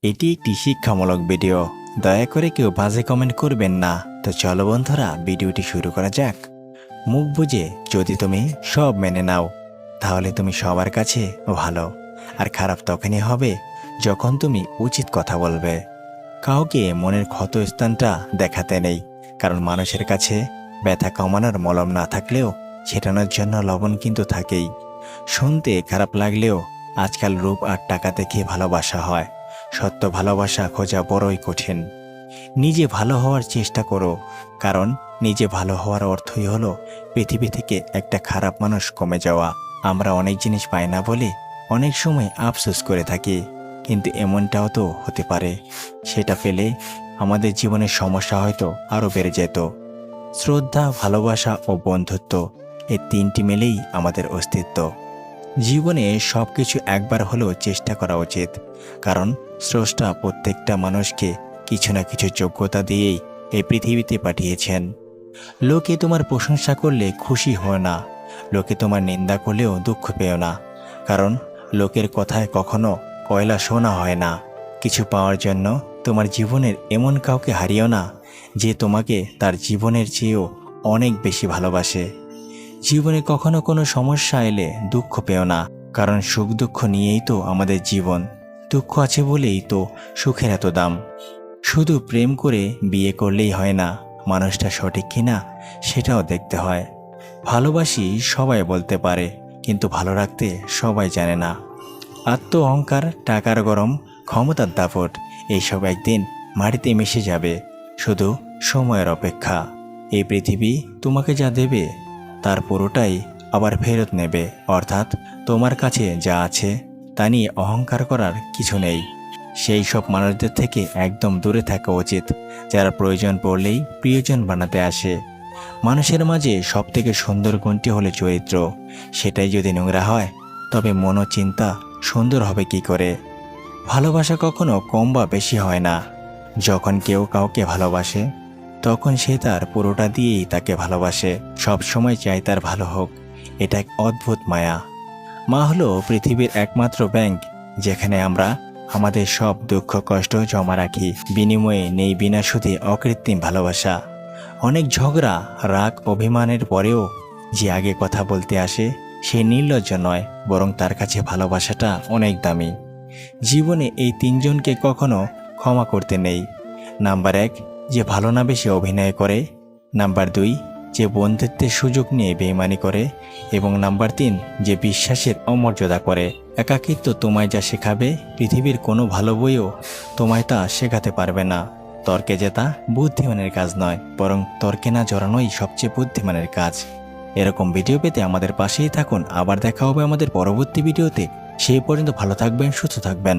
এটি একটি শিক্ষামূলক ভিডিও। দয়া করে কেউ বাজে কমেন্ট করবেন না। তো চলো বন্ধুরা, ভিডিওটি শুরু করা যাক। মুখ বুজে যদি তুমি সব মেনে নাও, তাহলে তুমি সবার কাছে ভালো। আর খারাপ তখনই হবে যখন তুমি উচিত কথা বলবে। কাউকে মনের ক্ষত স্থানটা দেখাতে নেই, কারণ মানুষের কাছে ব্যথা কমানোর মলম না থাকলেও ছেটানোর জন্য লবণ কিন্তু থাকেই। শুনতে খারাপ লাগলেও আজকাল রূপ আর টাকা দেখে ভালোবাসা হয়। সত্য ভালোবাসা খোঁজা বড়ই কঠিন। নিজে ভালো হওয়ার চেষ্টা করো, কারণ নিজে ভালো হওয়ার অর্থই হলো পৃথিবী থেকে একটা খারাপ মানুষ কমে যাওয়া। আমরা অনেক জিনিস পাই না বলে অনেক সময় আফসোস করে থাকি, কিন্তু এমনটাও তো হতে পারে সেটা পেলে আমাদের জীবনের সমস্যা হয়তো আরও বেড়ে যেত। শ্রদ্ধা, ভালোবাসা ও বন্ধুত্ব, এই তিনটি মিলেই আমাদের অস্তিত্ব। জীবনে সব কিছু একবার হলেও চেষ্টা করা উচিত, কারণ স্রষ্টা প্রত্যেকটা মানুষকে কিছু না কিছু যোগ্যতা দিয়েই এই পৃথিবীতে পাঠিয়েছেন। লোকে তোমার প্রশংসা করলে খুশি হয় না, লোকে তোমার নিন্দা করলেও দুঃখ পেও না, কারণ লোকের কথায় কখনো কয়লা শোনা হয় না। কিছু পাওয়ার জন্য তোমার জীবনের এমন কাউকে হারিও না যে তোমাকে তার জীবনের চেয়েও অনেক বেশি ভালোবাসে। জীবনে কখনো কোনো সমস্যা এলে দুঃখ পেও না, কারণ সুখ দুঃখ নিয়েই তো আমাদের জীবন। দুঃখ আছে বলেই তো সুখের এত দাম। শুধু প্রেম করে বিয়ে করলেই হয় না, মানুষটা সঠিক কিনা সেটাও দেখতে হয়। ভালোবাসি সবাই বলতে পারে, কিন্তু ভালো রাখতে সবাই জানে না। আত্ম অহংকার, টাকার গরম, ক্ষমতার দাপট, এইসব একদিন মাটিতে মিশে যাবে। শুধু সময়ের অপেক্ষা। এই পৃথিবী তোমাকে যা দেবে তার পুরোটাই আবার ফেরত নেবে। অর্থাৎ তোমার কাছে যা আছে তা নিয়ে অহংকার করার কিছু নেই। সেই সব মানুষদের থেকে একদম দূরে থাকা উচিত, যারা প্রয়োজন পড়লেই প্রিয়জন বানাতে আসে। মানুষের মাঝে সবথেকে সুন্দর গুণটি হলো চরিত্র। সেটাই যদি নোংরা হয়, তবে মন ও চিন্তা সুন্দর হবে কি করে? ভালোবাসা কখনো কম বা বেশি হয় না। যখন কেউ কাউকে ভালোবাসে, তখন সে তার পুরোটা দিয়েই তাকে ভালোবাসে। সব সময় চায় তার ভালো হোক। এটা এক অদ্ভুত মায়া। মা হলো পৃথিবীর একমাত্র ব্যাংক, যেখানে আমরা আমাদের সব দুঃখ কষ্ট জমা রাখি। বিনিময়ে নেই বিনা সুদে অকৃত্রিম ভালোবাসা। অনেক ঝগড়া, রাগ, অভিমানের পরেও যে আগে কথা বলতে আসে, সে নির্লজ্জ নয়, বরং তার কাছে ভালোবাসাটা অনেক দামি। জীবনে এই তিনজনকে কখনো ক্ষমা করতে নেই। নাম্বার 1, যে ভালো না বেশি অভিনয় করে। নাম্বার 2, যে বন্ধুত্বের সুযোগ নিয়ে বেইমানি করে। এবং নাম্বার 3, যে বিশ্বাসের অমর্যাদা করে। একাকিত্ব তোমায় যা শেখাবে, পৃথিবীর কোনো ভালো বইও তোমায় তা শেখাতে পারবে না। তর্কে জেতা বুদ্ধিমানের কাজ নয়, বরং তর্কে না জড়ানোই সবচেয়ে বুদ্ধিমানের কাজ। এরকম ভিডিও পেতে আমাদের পাশেই থাকুন। আবার দেখা হবে আমাদের পরবর্তী ভিডিওতে। সেই পর্যন্ত ভালো থাকবেন, সুস্থ থাকবেন।